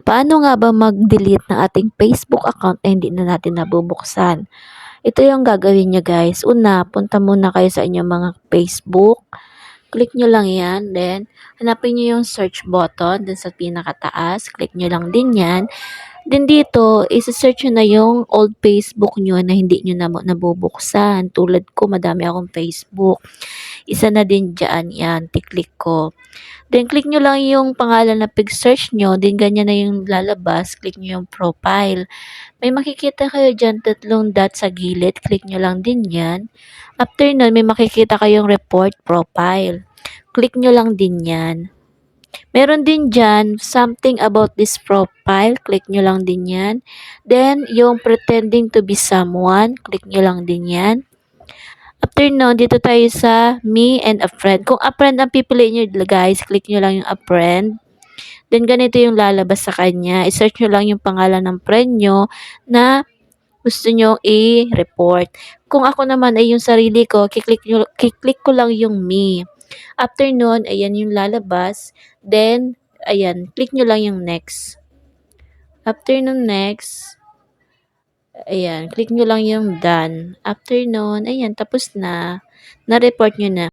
Paano nga ba mag-delete ng ating Facebook account na hindi na natin nabubuksan? Ito yung gagawin nyo guys. Una, punta muna kayo sa inyong mga Facebook. Click nyo lang yan. Then, hanapin nyo yung search button dun sa pinakataas. Click nyo lang din yan. Then dito, isa-search nyo na yung old Facebook nyo na hindi nyo na nabubuksan. Tulad ko, madami akong Facebook. Isa na din dyan yan. Tiklik ko. Then, click nyo lang yung pangalan na pag-search nyo. Then, ganyan na yung lalabas. Click nyo yung profile. May makikita kayo dyan 3 dot sa gilid. Click nyo lang din yan. After nun, may makikita kayong report profile. Click nyo lang din yan. Meron din dyan, something about this profile. Click nyo lang din yan. Then, yung pretending to be someone. Click nyo lang din yan. After nun, dito tayo sa me and a friend. Kung a friend ang pipiliin nyo guys, click nyo lang yung a friend. Then, ganito yung lalabas sa kanya. I-search nyo lang yung pangalan ng friend nyo na gusto nyo i-report. Kung ako naman ay yung sarili ko, kiklik ko lang yung me. After nun, ayan yung lalabas. Then, ayan, click nyo lang yung next. After nun next, ayan, click nyo lang yung done. After nun, ayan, tapos na. Na-report nyo na.